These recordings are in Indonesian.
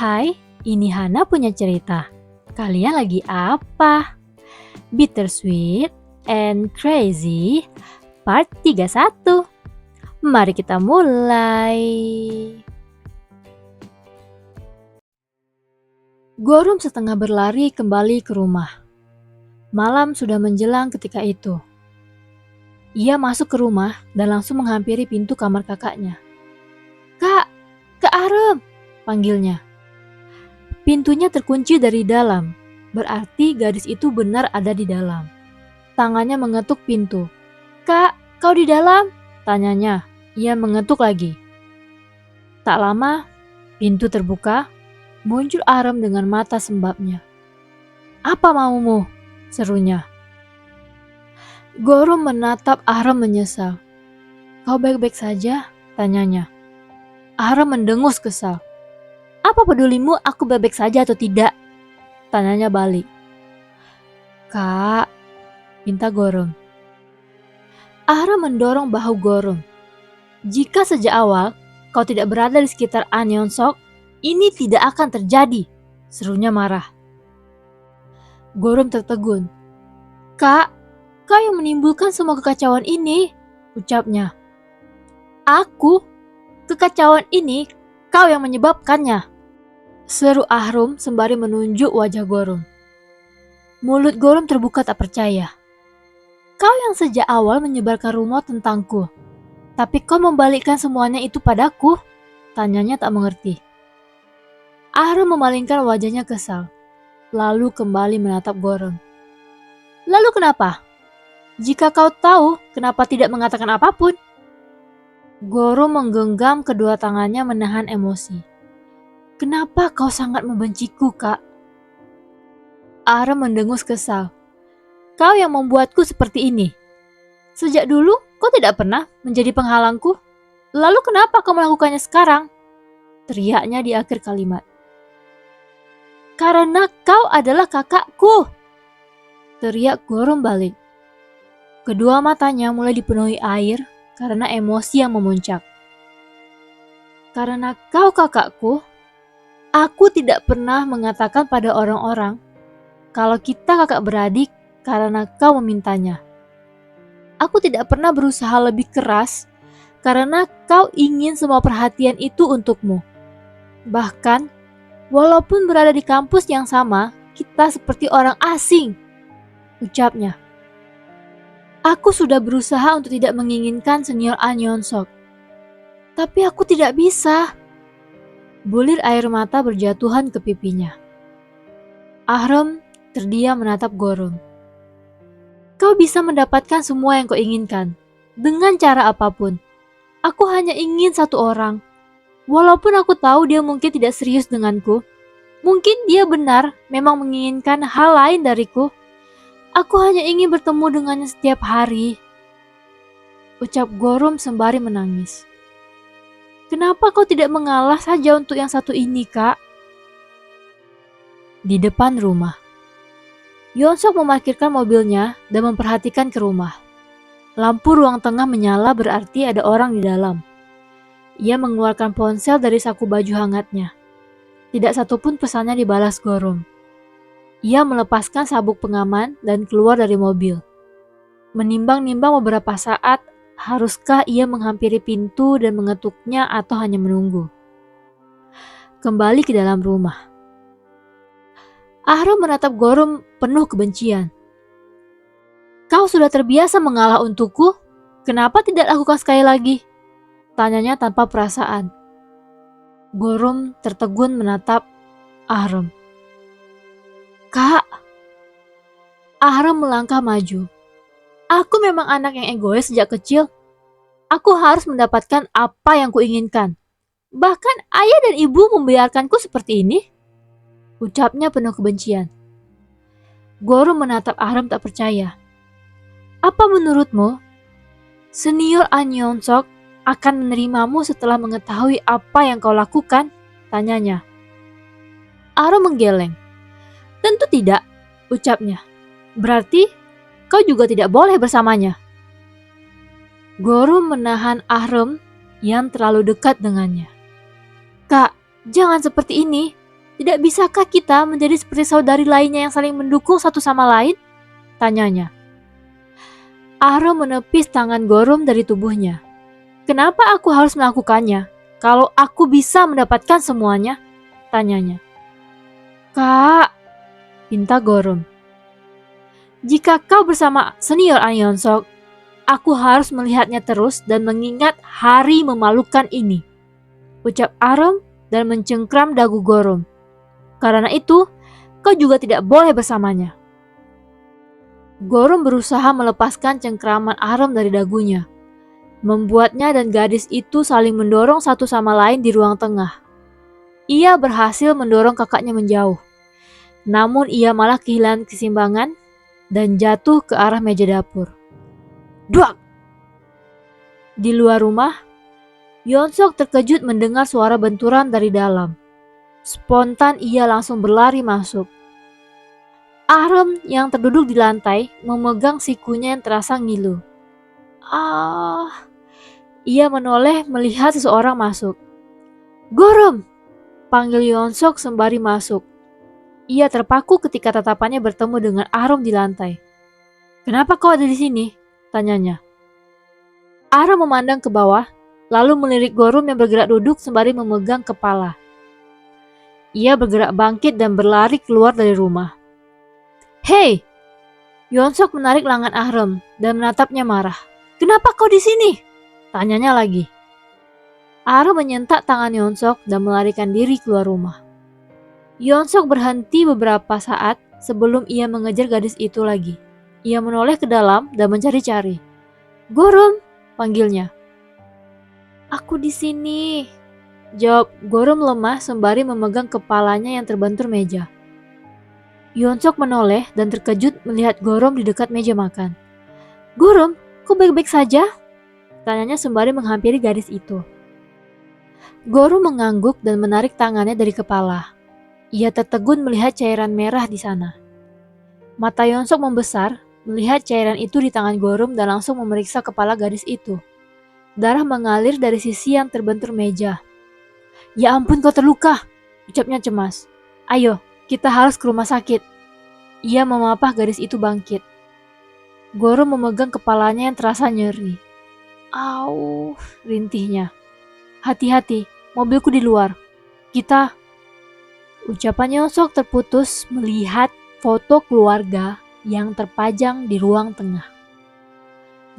Hai, ini Hana punya cerita. Kalian lagi apa? Bittersweet and Crazy Part 31. Mari kita mulai. Gorum setengah berlari kembali ke rumah. Malam sudah menjelang ketika itu. Ia masuk ke rumah dan langsung menghampiri pintu kamar kakaknya. "Kak, Kak Arem," panggilnya. Pintunya terkunci dari dalam, berarti gadis itu benar ada di dalam. Tangannya mengetuk pintu. "Kak, kau di dalam?" tanyanya. Ia mengetuk lagi. Tak lama, pintu terbuka, muncul Arem dengan mata sembabnya. "Apa maumu?" serunya. Gorum menatap Arem menyesal. "Kau baik-baik saja?" tanyanya. Arem mendengus kesal. "Apa pedulimu aku baik-baik saja atau tidak?" tanyanya balik. "Kak," minta Gorum. Arem mendorong bahu Gorum. "Jika sejak awal kau tidak berada di sekitar An Yeon Sok, ini tidak akan terjadi," serunya marah. Gorum tertegun. "Kak, kau yang menimbulkan semua kekacauan ini," ucapnya. "Aku? Kekacauan ini kau yang menyebabkannya," seru Ahrum sembari menunjuk wajah Gorum. Mulut Gorum terbuka tak percaya. "Kau yang sejak awal menyebarkan rumor tentangku, tapi kau membalikkan semuanya itu padaku?" tanyanya tak mengerti. Ahrum memalingkan wajahnya kesal, lalu kembali menatap Gorum. "Lalu kenapa? Jika kau tahu, kenapa tidak mengatakan apapun?" Gorum menggenggam kedua tangannya menahan emosi. "Kenapa kau sangat membenciku, Kak?" Ahrum mendengus kesal. "Kau yang membuatku seperti ini. Sejak dulu kau tidak pernah menjadi penghalangku. Lalu kenapa kau melakukannya sekarang?" teriaknya di akhir kalimat. "Karena kau adalah kakakku," teriak Gorum balik. Kedua matanya mulai dipenuhi air karena emosi yang memuncak. "Karena kau kakakku, aku tidak pernah mengatakan pada orang-orang kalau kita kakak beradik karena kau memintanya. Aku tidak pernah berusaha lebih keras karena kau ingin semua perhatian itu untukmu. Bahkan, walaupun berada di kampus yang sama, kita seperti orang asing," ucapnya. "Aku sudah berusaha untuk tidak menginginkan senior An Yeon Sok. Tapi aku tidak bisa." Bulir air mata berjatuhan ke pipinya. Ahrum terdiam menatap Gorum. "Kau bisa mendapatkan semua yang kau inginkan, dengan cara apapun. Aku hanya ingin satu orang. Walaupun aku tahu dia mungkin tidak serius denganku, mungkin dia benar memang menginginkan hal lain dariku. Aku hanya ingin bertemu dengannya setiap hari," ucap Gorum sembari menangis. "Kenapa kau tidak mengalah saja untuk yang satu ini, Kak?" Di depan rumah, Yeonsok memarkirkan mobilnya dan memperhatikan ke rumah. Lampu ruang tengah menyala berarti ada orang di dalam. Ia mengeluarkan ponsel dari saku baju hangatnya. Tidak satupun pesannya dibalas Gorum. Ia melepaskan sabuk pengaman dan keluar dari mobil. Menimbang-nimbang beberapa saat, haruskah ia menghampiri pintu dan mengetuknya atau hanya menunggu. Kembali ke dalam rumah. Ahrum menatap Gorum penuh kebencian. "Kau sudah terbiasa mengalah untukku, kenapa tidak lakukan sekali lagi?" tanyanya tanpa perasaan. Gorum tertegun menatap Ahrum. "Kak." Ahrum melangkah maju. "Aku memang anak yang egois sejak kecil. Aku harus mendapatkan apa yang kuinginkan. Bahkan ayah dan ibu membiarkanku seperti ini," ucapnya penuh kebencian. Gorum menatap Ahrum tak percaya. "Apa menurutmu, senior An Yeon Sok akan menerimamu setelah mengetahui apa yang kau lakukan?" tanyanya. Ahrum menggeleng. "Tentu tidak," ucapnya. "Berarti kau juga tidak boleh bersamanya." Gorum menahan Ahrum yang terlalu dekat dengannya. "Kak, jangan seperti ini. Tidak bisakah kita menjadi seperti saudari lainnya yang saling mendukung satu sama lain? Tanyanya. Ahram menepis tangan Gorom dari tubuhnya. Kenapa aku harus melakukannya? Kalau aku bisa mendapatkan semuanya? Tanyanya. Kak, pinta Gorom. Jika kau bersama senior Anyonsok, aku harus melihatnya terus dan mengingat hari memalukan ini. Ucap Ahram dan mencengkram dagu Gorom. Karena itu, kau juga tidak boleh bersamanya. Gorom berusaha melepaskan cengkraman Ahram dari dagunya, membuatnya dan gadis itu saling mendorong satu sama lain di ruang tengah. Ia berhasil mendorong kakaknya menjauh, namun ia malah kehilangan keseimbangan dan jatuh ke arah meja dapur. Duak! Di luar rumah, Yonsok terkejut mendengar suara benturan dari dalam. Spontan ia langsung berlari masuk. Ahram yang terduduk di lantai memegang sikunya yang terasa ngilu. Ia menoleh melihat seseorang masuk. Gorom! Panggil Yonsok sembari masuk. Ia terpaku ketika tatapannya bertemu dengan Ahram di lantai. Kenapa kau ada di sini? Tanyanya. Ahram memandang ke bawah, lalu melirik Gorom yang bergerak duduk sembari memegang kepala. Ia bergerak bangkit dan berlari keluar dari rumah. Hei! Yonsok menarik lengan Ahram dan menatapnya marah. Kenapa kau di sini? Tanyanya lagi. Ahram menyentak tangan Yonsok dan melarikan diri keluar rumah. Yonsok berhenti beberapa saat sebelum ia mengejar gadis itu lagi. Ia menoleh ke dalam dan mencari-cari. Gorom, panggilnya. Aku di sini, jawab Gorom lemah sembari memegang kepalanya yang terbentur meja. Yonsok menoleh dan terkejut melihat Gorom di dekat meja makan. Gorom, kau baik-baik saja? Tanyanya sembari menghampiri gadis itu. Gorom mengangguk dan menarik tangannya dari kepala. Ia tertegun melihat cairan merah di sana. Mata Yonsok membesar melihat cairan itu di tangan Gorom dan langsung memeriksa kepala gadis itu. Darah mengalir dari sisi yang terbentur meja. Ya ampun, kau terluka, ucapnya cemas. Ayo, kita harus ke rumah sakit. Ia memapah gadis itu bangkit. Gorom memegang kepalanya yang terasa nyeri. Au, rintihnya. Hati-hati, mobilku di luar. Kita... Ucapan Yonsok terputus melihat foto keluarga yang terpajang di ruang tengah.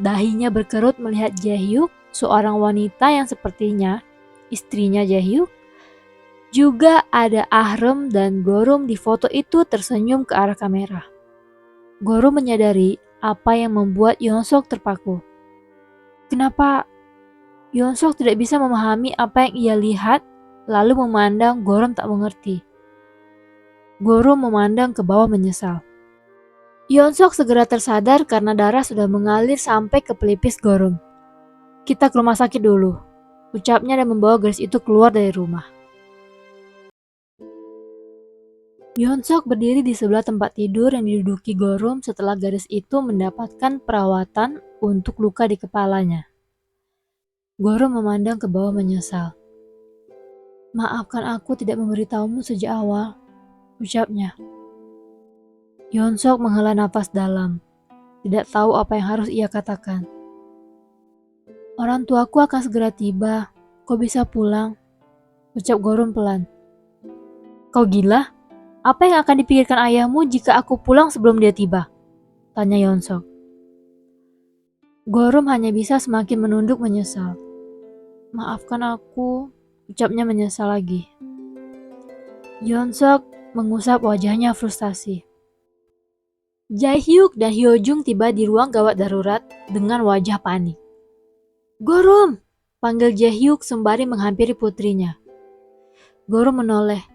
Dahinya berkerut melihat Jaehyuk, seorang wanita yang sepertinya istrinya Jaehyuk. Juga ada Ahram dan Gorom di foto itu tersenyum ke arah kamera. Gorom menyadari apa yang membuat Yonsok terpaku. Kenapa Yonsok tidak bisa memahami apa yang ia lihat, lalu memandang Gorom tak mengerti. Gorom memandang ke bawah menyesal. Yonsok segera tersadar karena darah sudah mengalir sampai ke pelipis Gorom. Kita ke rumah sakit dulu, ucapnya dan membawa gadis itu keluar dari rumah. Yonsok berdiri di sebelah tempat tidur yang diduduki Gorom setelah gadis itu mendapatkan perawatan untuk luka di kepalanya. Gorom memandang ke bawah menyesal. Maafkan aku tidak memberitahumu sejak awal, ucapnya. Yonsok menghela nafas dalam, tidak tahu apa yang harus ia katakan. Orang tuaku akan segera tiba, kau bisa pulang, ucap Gorom pelan. Kau gila? Apa yang akan dipikirkan ayahmu jika aku pulang sebelum dia tiba? Tanya Yonsok. Gorom hanya bisa semakin menunduk menyesal. Maafkan aku, ucapnya menyesal lagi. Yonsok mengusap wajahnya frustasi. Jaehyuk dan Hyojung tiba di ruang gawat darurat dengan wajah panik. Gorom, panggil Jaehyuk sembari menghampiri putrinya. Gorom menoleh.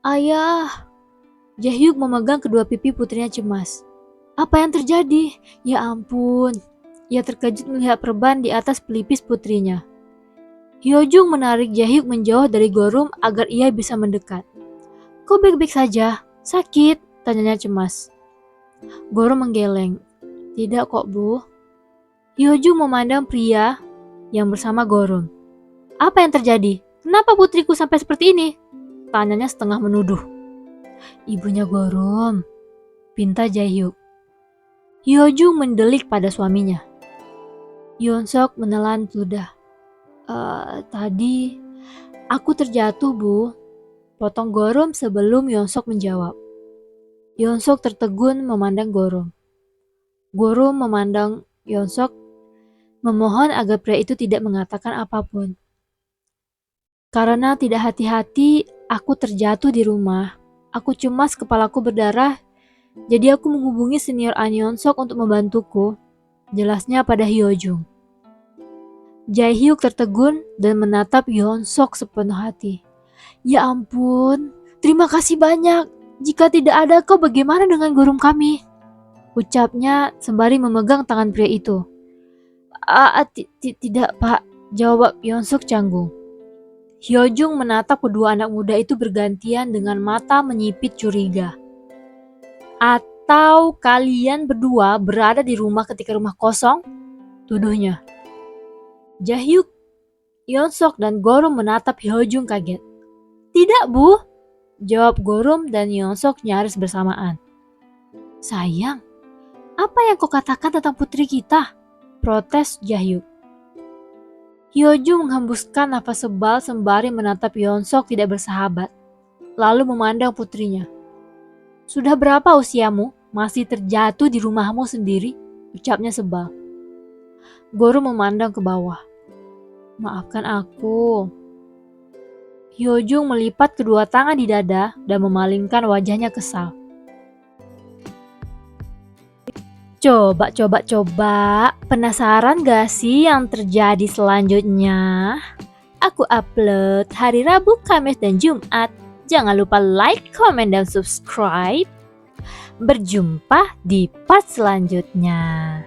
Ayah. Jaehyuk memegang kedua pipi putrinya cemas. Apa yang terjadi? Ya ampun. Ia terkejut melihat perban di atas pelipis putrinya. Hyojung menarik Jaehyuk menjauh dari Gorom agar ia bisa mendekat. Kau baik-baik saja? Sakit? Tanyanya cemas. Gorom menggeleng. Tidak kok, Bu. Hyojung memandang pria yang bersama Gorom. Apa yang terjadi? Kenapa putriku sampai seperti ini? Tanyanya setengah menuduh. Ibunya Gorom, pinta Jaehyuk. Hyojung mendelik pada suaminya. Yeonsok menelan ludah. Tadi aku terjatuh, Bu. Potong Gorom sebelum Yeonsok menjawab. Yeonsok tertegun memandang Gorom. Gorom memandang Yeonsok, memohon agar pria itu tidak mengatakan apapun. Karena tidak hati-hati, aku terjatuh di rumah. Aku cemas kepalaku berdarah, jadi aku menghubungi senior An Yeonsok untuk membantuku. Jelasnya pada Hyojung. Jaehyuk tertegun dan menatap Yeonsok sepenuh hati. Ya ampun, terima kasih banyak. Jika tidak ada kau, bagaimana dengan Gorom kami? Ucapnya sembari memegang tangan pria itu. Tidak pak, jawab Yeonsok canggung. Hyojung menatap kedua anak muda itu bergantian dengan mata menyipit curiga. Atau kalian berdua berada di rumah ketika rumah kosong? Tuduhnya. Jaehyuk, Yeonsok dan Gorom menatap Hyojung kaget. Tidak, Bu, jawab Gorom dan Yeonsok nyaris bersamaan. Sayang, apa yang kau katakan tentang putri kita? Protes Jaehyuk. Hyojung menghembuskan nafas sebal sembari menatap Yeonsok tidak bersahabat, lalu memandang putrinya. Sudah berapa usiamu? Masih terjatuh di rumahmu sendiri? Ucapnya sebal. Gorom memandang ke bawah. Maafkan aku. Hyojung melipat kedua tangan di dada dan memalingkan wajahnya kesal. Coba. Penasaran gak sih yang terjadi selanjutnya? Aku upload hari Rabu, Kamis, dan Jumat. Jangan lupa like, comment, dan subscribe. Berjumpa di part selanjutnya.